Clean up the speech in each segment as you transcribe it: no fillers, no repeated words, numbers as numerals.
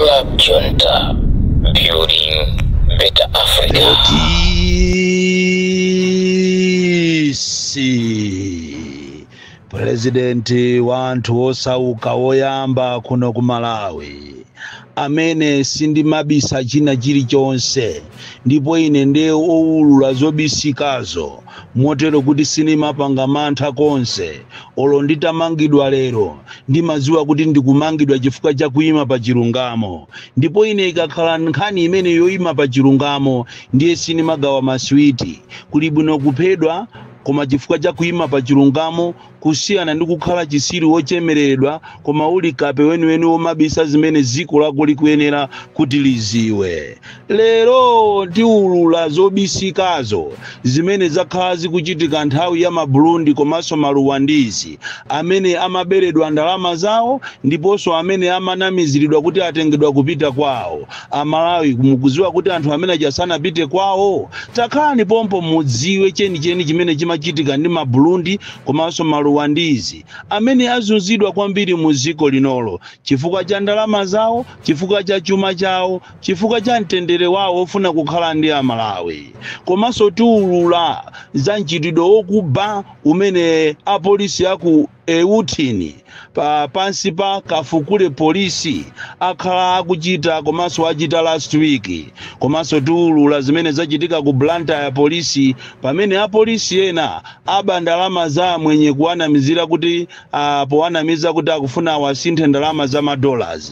Club Junta, building better Africa. Presidenti wantu osauka oyamba kuno ku Malawi amene sindimabisa china chilichonse ndipo ine ndiye owulula zobisikazo motero kuti sinimapanga mantha konse olo nditamangidwa lero ndimadziwa kuti ndikumangidwa chifukwa cha kuyima pa chilungamo ndipo ine ikakhala nkhani imene yoyima pa chilungamo ndiye sinimagawa maswiti kuli bwino kuphedwa koma chifukwa cha kuyima pa chilungamo kusiyana ndi kukhala chisiri wochemeredwa koma uli kape weniweni womabisa zimene ziko lako likuyenera kuti liziwe. Lero tiulula zobisikazo zimene zakhala zikuchitika nthawi ya maBurundi komanso maruwandizi amene amaberedwa ndalama zawo ndiponso amene amanamiziridwa kuti atengedwa kupita kwawo. Amalawi mukuziwa kuti anthu amene asanapite kwawo takhalani pompo mudziwe chenicheni chimene chimachitika ndi maBurundi komanso maruwandizi amene azunzidwa kwambiri mu dziko linolo chifukwa cha ndalama zawo, chifukwa cha chuma chawo, chifukwa cha mtendere wawo ofuna kukhala ndi Amalawi. Komanso tiulula za mchitidwe wokuba umene apolisi aku Eutini pansi pa Kafukule polisi akhala akuchita komanso achita last week. Komanso tiulula zimene zachitika ku Blantyre polisi pamene apolisi ena aba ndalama za mwenye kuwanamizira kuti powanamiza kuti akufuna awasinthe ndalama za $.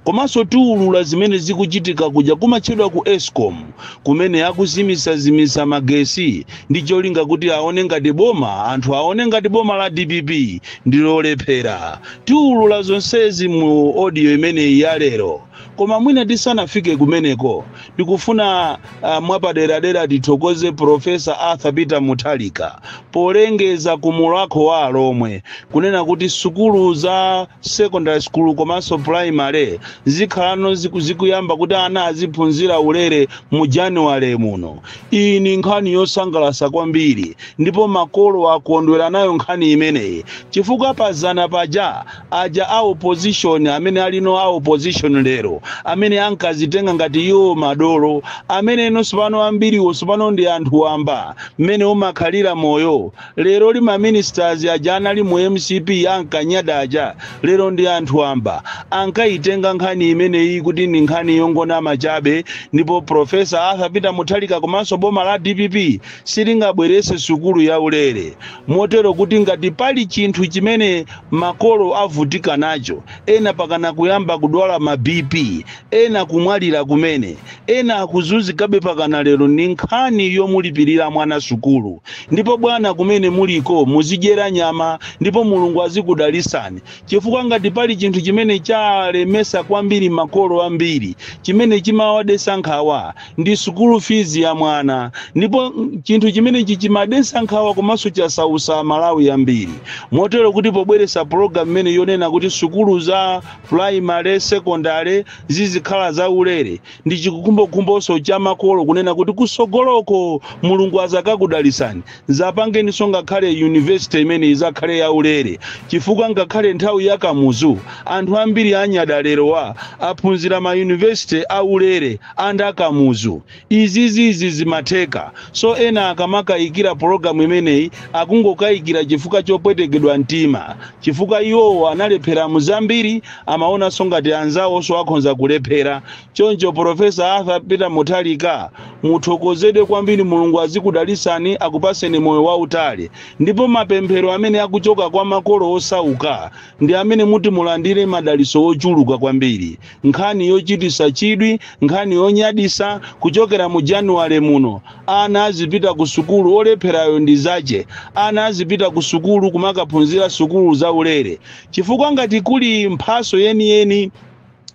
Komanso tiulula zimene zikuchitika kuja kumatchedwa ku Eskom kumene akuzimisa magesi ndi cholinga kuti aone ngati boma anthu aone ngati boma la DPP ndilolephera. Tiulula zonsezi mu audio imene ya lero. Koma mwina tisanafike kumeneko ndikufuna mwapaderadera tithokoze Professor Arthur Peter Mutharika polengeza kumulako wa lomwe kunena kuti sukulu za secondary school komanso primary zikhalano zikuyamba kuti ana aziphunzira ulere mu January muno. Iyi ni nkhani yosangalatsa kwambiri ndipo makolo akondwera nayo nkhani imeneyi chifukwa pazana paja aja a opposition amene alino a opposition lero amene ankazitenga ngati iwo madolo amene nosipano ambiri osipano ndi anthu wamba mmene umakhalira moyo lero lima ministers ajana ali mu MCP ankanyadaja lero ndi anthu wamba ankaitenga nkhani imeneyi kuti ni nkhani yongona machabe ndipo Professor Arthur Peter Mutharika komanso boma la DPP silingabwerese sukulu ya ulere motero kuti ngati pali chinthu chimene makolo avutika nacho ena pakana kuyamba kudwala ma BP ena kumwalira kumene ena akuzunzikabe pakana lero ni nkhani yomulipirira mwana sukulu ndipo bwana kumene muliko muzidyera nyama ndipo Mulungu azikudalisani chifukwa ngati pali chinthu chimene chalemesa kwambiri makolo ambiri chimene chimawadesa nkhawa ndi sukulu fees ya mwana ndipo chinthu chimene chichimadesa nkhawa komanso chasausa Malawi ambiri motero kuti pobweresa program imene yonena kuti sukulu za primary secondary zizikhala za ulere ndi chikukumbokumboso cha makolo kunena kuti kusogoloko Mulungu azakakudalisani zapangeni songa khale university imene izakhale ya ulere chifukwa ngakhale nthawi ya kamuzu anthu ambiri anyadalerowa aphunzira ma university a ulere anda kamuzu izizi zimatheka so ena akamakayikira program imeneyi akungokayikira chifukwa chopwetekedwa mtima chifukwa iwo analephera muzambiri amaona songati anzawo so akhonza kulephera choncho Professor Arthur Peter Mutharika muthokozedwe kwambiri Mulungu azikudalisani akupaseni moyo wautali ndipo mapemphero amene akuchoka kwa makolo osauka ndi amene muti mulandire madaliso ochuluka kwambiri nkhani yochitisa chidwi nkhani yonyadisa kuchokera mu January muno ana azipita ku sukulu olepherayo ndi zache ana azipita ku sukulu kumakaphunzira sukulu za ulere chifukwa ngati kuli mphaso yeni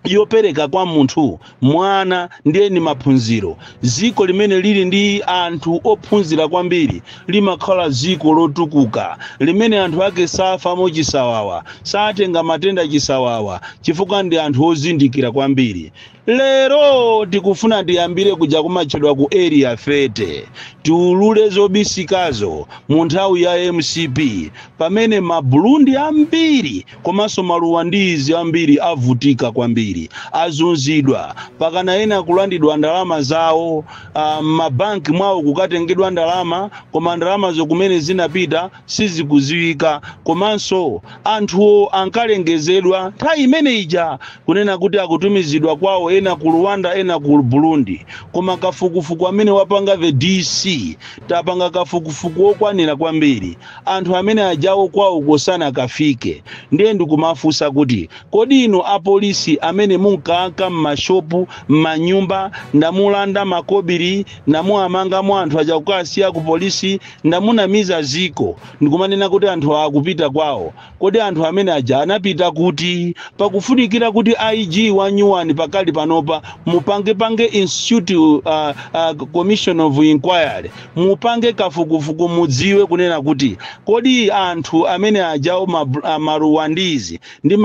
yopereka kwa munthu mwana ndiye ni maphunziro ziko limene lili ndi anthu ophunzira kwambiri limakhala ziko lotukuka limene anthu ake safa mochisawawa satenga matenda chisawawa chifukwa ndi anthu ozindikira kwambiri lero tikufuna tiyambire kuja kumachedwa ku area fete tiulule zobisikazo mu nthawi ya MCP pamene maburundi ambiri komanso maluwandizi ambiri avutika kwambiri azunzidwa pakana ena kulandidwa ndalama zawo mabanki mwawo kukatengedwa ndalama koma ndalama zokumene zinapita sizikuziwika komanso anthu ankalengezedwa nthawi imene ija kunena kuti akutumizidwa kwawo ena ku Rwanda ena ku Burundi koma kafukufuku amene wapanga the DC tapanga kafukufuku okwanira kwambiri anthu amene ajawo kwawo kosana kafike ndiye ndikumafusa kuti kodi ino apolisi amene munkaka m'mashopu m'manyumba ndamulanda makobiri ndamuamanga mu anthu aja kukasiya ku polisi ndamunamiza ziko ndikumanena kuti anthu akupita kwawo kodi anthu amene aja anapita kuti pakufunikira kuti IG wanyuwani pakali panopa mupange institute commission of inquiry mupange kafukufuku mudziwe kunena kuti kodi anthu amene ajawo maruwandizi ndi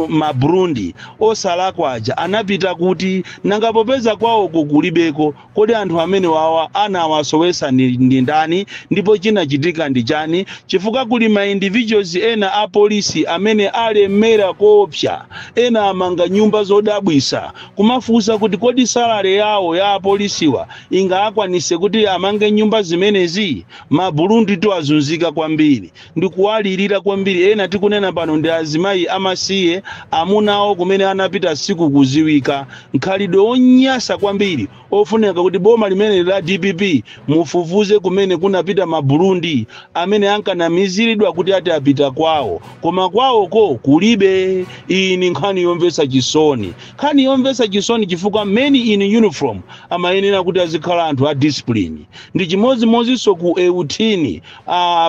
maburundi osalakwa aja anapita kuti nangapopeza kwawo kukulibeko kodi anthu amene wawa anawasowesa ndi ndani ndipo chinachitika ndi chani chifukwa kuli ma individuals ena apolisi amene alemera koopsa ena amanga nyumba zodabwisa kumafusa kuti kodi salary yawo ya apolisiwa ingakwanise kuti amange nyumba zimenezi maburundi to azunzika kwambiri ndikuwalirira kwambiri ena tikunena pano ndi azimayi amasiye amunawo kumene anapita siku kuziwika nkhalidwe onyasa kwambiri ofuneka kuti boma limene la DPP mufufuze kumene kunapita maburundi amene ankanamiziridwa kuti ati apita kwawo koma kwawo ko kulibe. Iyi ni nkhani yomvetsa chisoni, nkhani yomvetsa chisoni chifukwa men in uniform amayenera kuti azikhala anthu a discipline ndi chimodzimodzinso ku eutini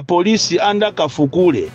polisi andakafukule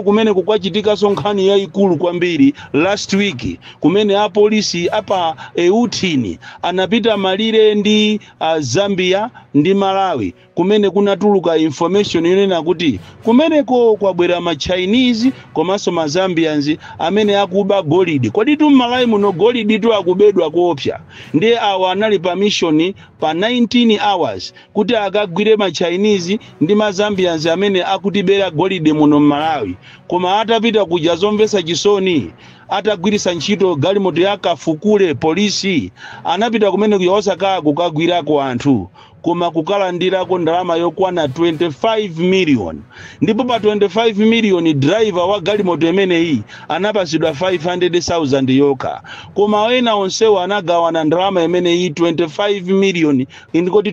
kumene kukwachitika nkhani yayikulu kwambiri last week kumene apolisi apa eutini anapita malire ndi Zambia ndi Malawi kumene kunatuluka information yonena kuti kumeneko kwabwera ma Chinese komanso ma Zambians amene akuba golidi. Kodi tu Malawi muno golidi tu akubedwa koopsa ndiye awa anali permission pa 19 hours kuti akagwire ma Chinese ndi ma Zambians amene akutibera golidi muno Malawi koma atapita kuja zomvetsa chisoni atagwirisa ntchito galimoto yakafukule polisi anapita kumene kuyosaka kukagwirako anthu koma kukalandirako ndalama yokwana 25 million ndipo pa 25 million driver wa galimoto imeneyi anapasidwa 500,000 yoka koma wena onsewo anagawana ndalama imeneyi 25 million indikoti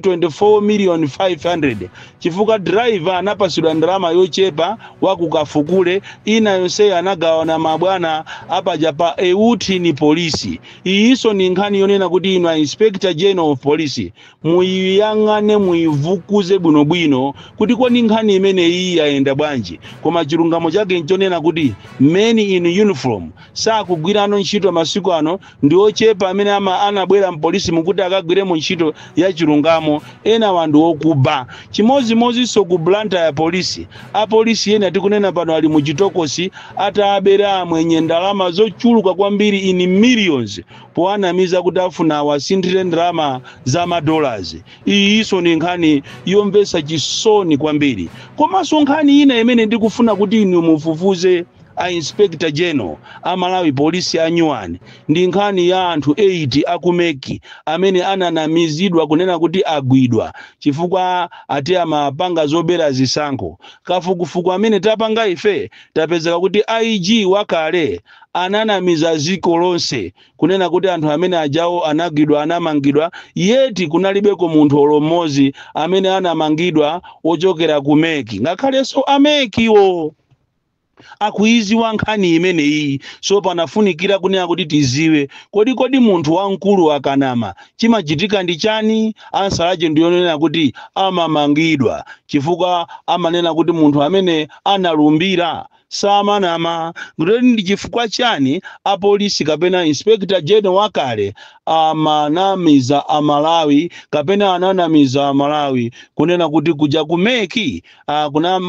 24,500,000 chifukwa driver anapasidwa ndalama yochepa wakukafukule ina yonse anagawana mabwana apaja pa eutini polisi. Iyiso ni nkhani yonena kuti ino Inspector General of Police muyangane muivukuze bwinobwino kuti kodi nkhani imene iyi yaenda bwanji koma chilungamo chake nchonena kuti men in uniform sakugwirano ntchito masiku ano ndi ochepa amene anabwera mpolisi mukuti akagwire mu ntchito ya chilungamo ena wandu okuba chimodzimodzinso ku blanta ya polisi apolisi ena tikunena pano ali mu chitokosi atabera mwenye ndalama zochuluka kwambiri in millions poanamiza kuti afuna wasindire ndalama za $. Iyiso ni nkhani yomvetsa chisoni kwambiri komanso nkhani ina imene ndikufuna kuti inu mufufuze a Inspector General Malawi polisi anyuwani ndi nkhani ya anthu 8 akumeki amene ananamizidwa kunena kuti agwidwa chifukwa ati amapanga zobera zisankho kafukufuku amene tapanga ife tapezeka kuti IG wakale ananamiza ziko lonse kunena kuti anthu amene ajawo anagwidwa anamangidwa yeti kunalibeko munthu olomozi amene anamangidwa ochokera kumeki ngakhalenso amekiwo akuiziwa nkhani imene iyi so panafunikira kunena kuti tiziwe kodi munthu wamkulu akanama chimachitika ndi chani. Ansalaje ndiyonena kuti amamangidwa chifukwa amanena kuti munthu amene analumbira samanama ngoti ndi chifukwa chani apolisi kapena Inspector General wakale amanamiza Amalawi kapena ananamiza Amalawi kunena kuti kuja kumeki kuna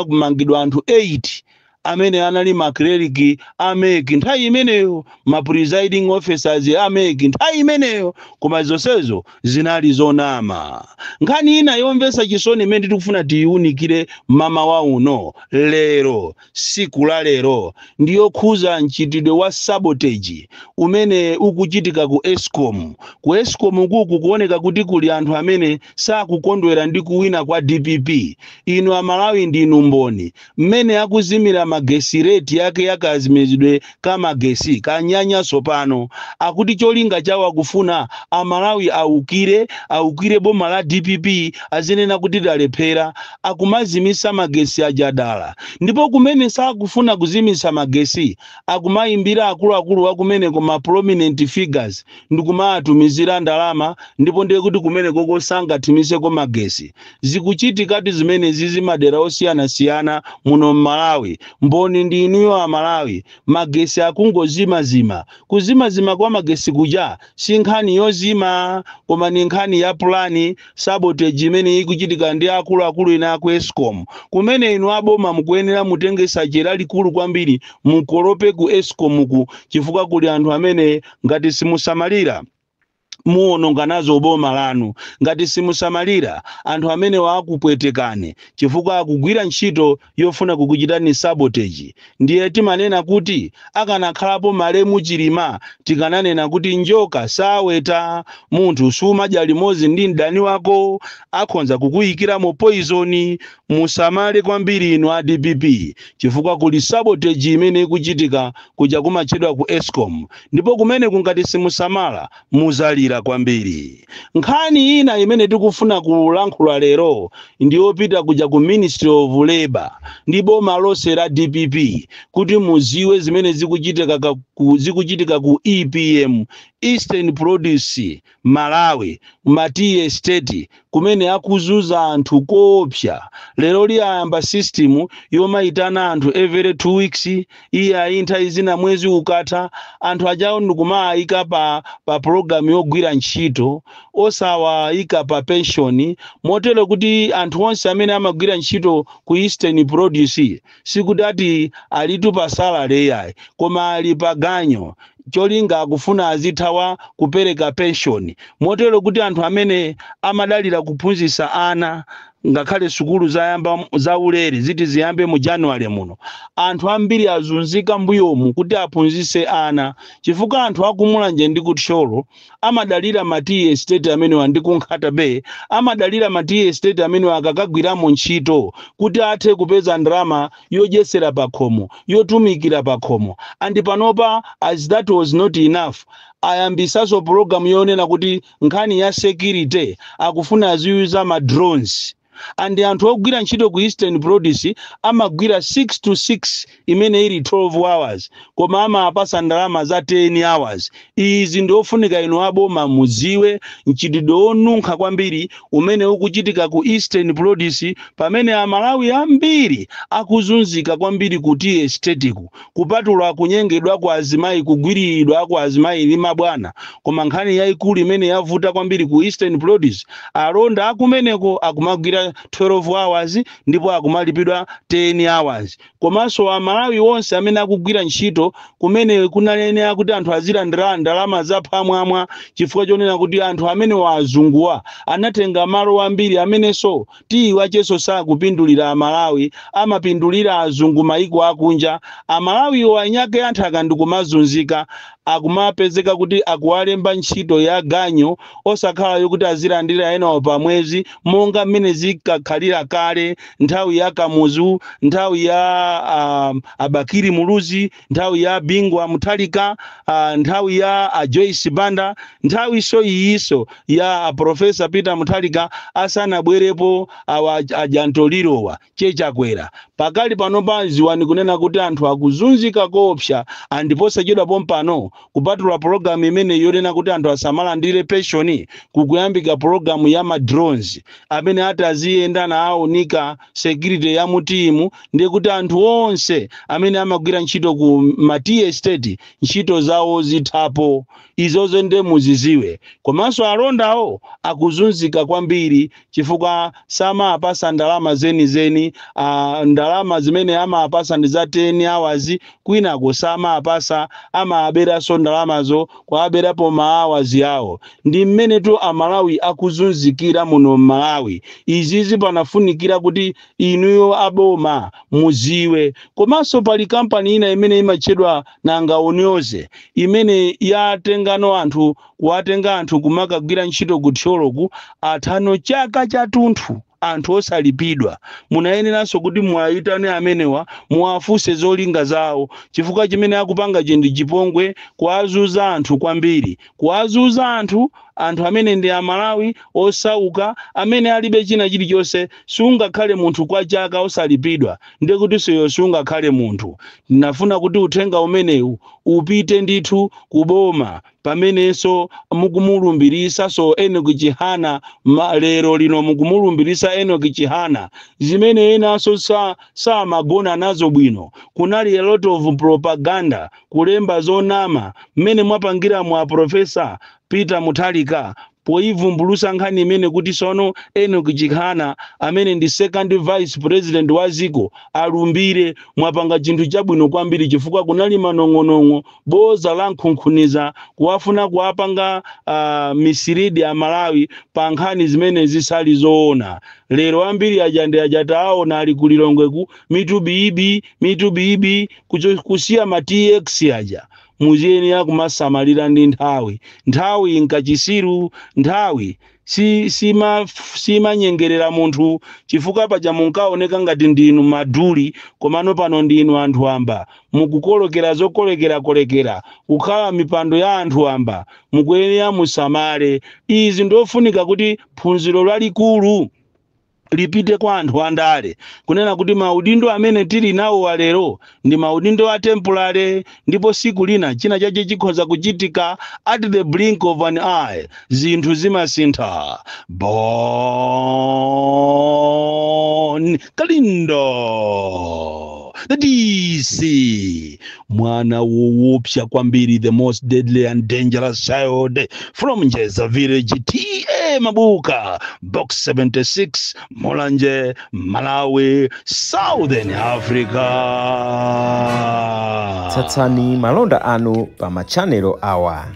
mangidwa anthu 8 amene anali makleriki ameki nthawi imeneyo, ma presiding officers ameki nthawi imeneyo, koma zonsezo zinali zonama. Nkhani ina yomvetsa chisoni imene tikufuna tiyiunikire mama wa uno lero, siku la lero, ndiyo khuza mchitidwe wa sabotage umene ukuchitika ku Eskom. Ku Eskom kuku kuoneka kuti kuli anthu amene sakukondwera ndi kuwina kwa DPP. Inu Amalawi ndinu mboni mmene akuzimira magesi rate yake yakazimizidwe kama gesi kanyanya sopano, akuti cholinga chawo akufuna Amalawi aukire boma la DPP azinena kuti dalephera, akumazimisa magesi ajadala. Ndipo kumene sakufuna kuzimisa magesi akumayimbira akuluakulu wakumene koma prominent figures ndikumatumizira ndalama, ndipo ndiye kuti kumene koko sangathumiseko magesi. Zikuchitikati zimene zizi madera osiyana-siyana muno Malawi. Mboni ndi inuyo Amalawi, magesi akungozimazima. Kuzimazima kwa magesi kuja si nkhani yozima, koma ni nkhani ya plani sabotage imene ikuchitika ndi akuluakulu ina ku Eskom. Kumene inu aboma mukuyenera mutengesa chera likulu kwambiri mukolope ku Eskom ku, chifukwa kuli anthu amene ngati simusamalira muononga nazo boma lanu, ngati simusamalira anthu amene wakupwetekane chifukwa akugwira ntchito yofuna kukuchitani sabotage. Ndiye timanena kuti akanakhalapo malemu chilima tikananena kuti njoka saweta, munthu sumadya limodzi ndi mdani wako, akhonza kukuyikira mo poison. Musamale kwambiri inu a DPP chifukwa kuli sabotage imene ikuchitika kuja kumachedwa ku Eskom, ndipo kumene kungati simusamala muzalira kwambiri. Nkhani ina imene tikufuna kulankhula lero ndiyopita kuja ku Ministry of Labor ndi boma lonse la DPP kuti muziwe zimene zikuchitika ku EPM, Eastern Produce Malawi, Matiye State, kumene akuzuza anthu koopsa. Lero liyayamba system yomaitana anthu every 2 weeks, iya intha izina mwezi ukatha, anthu ajawo ndikumayika pa program yogwira ntchito, osawayika pa pension, motero kuti anthu onse amene amagwira ntchito ku Eastern Produce sikuti ati alitu pa salary yayi, koma ali pa ganyo. Cholinga akufuna azithawa kupereka pension, motero kuti anthu amene amadalira kuphunzitsa ana ngakhale sukulu zayamba za ulere ziti ziyambe mu January muno, anthu ambiri azunzika mbuyomu kuti aphunzitse ana, chifukwa anthu akumulanje ndi kutcholo amadalira Matiye State amene wandikunkhata be, amadalira Matiye State amene akakagwiramo ntchito kuti athe kupeza ndalama yodyesera pakhomo, yotumikira pakhomo. And panopa, as that was not enough, ayambisaso program yonena kuti nkhani ya security akufuna aziyuza ma drones. And anthu ogwira ntchito ku Eastern Produce amagwira 6 to 6 imene ili 12 hours, koma amapasa ndalama za 10 hours. Izi ndiofunika inu aboma muziwe mchitidwe onunkha kwambiri umene ukuchitika ku Eastern Produce, pamene Amalawi ambiri akuzunzika kwambiri kuti estetiku kupatula kunyengedwa kwa azimayi, kugwiridwa kwa azimayi ndi mabwana. Koma nkhani yayikulu imene yavuta kwambiri ku Eastern Produce, alonda akumeneko akumagwira 12 hours ndipo akumalipidwa 10 hours. Komanso Amalawi onse amene akugwira ntchito kumene kunanena kuti anthu azilandira ndalama zapamwamba, chifukwa chonena kuti anthu amene wazunguwa anatenga malo ambiri amenenso tiwacheso sakupindulira Amalawi, amapindulira azungu maiko akunja. Amalawi wanyake anthu akandikumazunzika akumapezeka kuti akuwalemba ntchito ya ganyo osakhala yokuti azilandira enawo pa mwezi, monga mmene zikakhalira kale nthawi ya Kamuzu, nthawi ya Abakiri Muluzi, nthawi ya Bingwa Muthalika, nthawi ya Joyce Banda, nthawi iso ya Professor Peter Muthalika asanabwerepo ajantolirowa chechakwera. Pakali panopa ziwani kunena kuti anthu akuzunzika koopsa, andiposa chedwa pompano kupatula program program imene yorena kuti anthu asamalandire pension kukuyambika program ya ma drones amene ataziyenda naawunika security ya mutimu ndiye kuti anthu onse amene amagwira ntchito ku mati estate ntchito zawo zithapo. Izozo nde muziziwe. Komanso alondawo akuzunzika kwambiri chifukwa samapasa ndalama zeni ndalama zimene amapasa ndi za 10 hours kwina kusamapasa amaberaso ndalamazo kwaberapo ma hours yawo. Ndi mmene tu amalawi akuzunzikira muno Malawi. Izizi panafunikira kuti inuyo aboma muziwe. Komanso pali kampani ina imene imachedwa nanga unyoze imene yatengano anthu kuwatenga anthu kumakagwira ntchito kuthyoloku athano chaka chathunthu anthu osalipidwa. Munayeneranso kuti muwayitane amenewa muwafuse zolinga zawo chifukwa chimene akupanga chinthu chipongwe kuwazuza anthu kwambiri, kuwazuza anthu amene ndi amalawi osauka amene alibe china chilichonse. Sungakhale munthu kwa chaka osalipidwa ndiye kuti seyo sungakhale munthu. Ndinafuna kuti uthenga umenewu upite ndithu kuboma pamenenso mukumulumbirisa so Enoch Chihana lero lino mukumulumbirisa Enoch Chihana zimene enaso samagona nazo bwino. Kunali a lot of propaganda kulemba zonama mmene mwapangira mwa Professor Peter Mutharika poivumbulusa nkhani imene kuti sono Enoch Chihana amene ndi second vice president wa ziko alumbire mwapanga chinthu chabwino kwambiri chifukwa kunali manong'onong'o boza la nkhunkhuniza kuwafuna kuwapanga misiridi ya Malawi pa nkhani zimene zisali zoona. Lero ambiri ajande ajataona ali kulilongweku mitubibi kusiya ma TX aja. Muziyeni ya kumasamalira ndi nthawi nkachisiru nthawi sima nyengerera munthu chifukwa paja munkaoneka ngati ndinu maduli komano pano ndinu anthu amba mukukolokera zokolekera kukhala mipando ya anthu amba mukuyenera musamale. Izi ndofunika kuti phunziro lalikulu lipite kwa anthu andale kunena kuti maudindo amene tili nawo walero ndi maudindo a temporary ndipo siku lina china chache chikhoza kuchitika at the blink of an eye. Zinthu zimasintha. Bon Kalindo the DC mwana woopsa kwambiri, the most deadly and dangerous child from Njeza village, TA Mabuka, box 76, Molanje, Malawi, Southern Africa. Tsatsani malonda anu pa machanelo awa.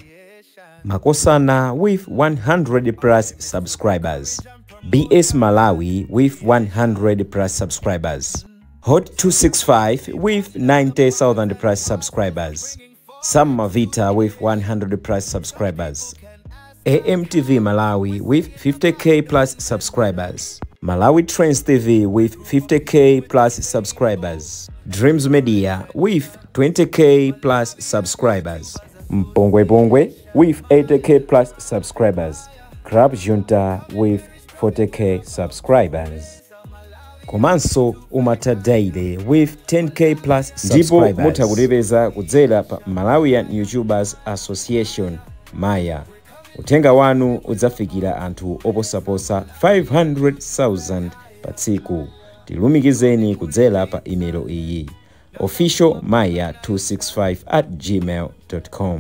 Makosana with 100 plus subscribers. BS Malawi with 100 plus subscribers. Hot 265 with 90,000 plus subscribers. Sam Mavita with 100 plus subscribers. AMTV Malawi with 50k plus subscribers. Malawi Trends TV with 50k plus subscribers. Dreams Media with 20k plus subscribers. Mpongwe Pongwe with 80k plus subscribers. Crab Junta with 40k subscribers. Komanso Umata Daily with 10k plus subscribers. Ndipo mutakulebeza kudzera pa Malawian YouTubers Association Maya. Utenga wanu udzafikira anthu oposaposa 500,000 pa tsiku. Tilumikizeni kudzera pa email iyi officialmaya265@gmail.com.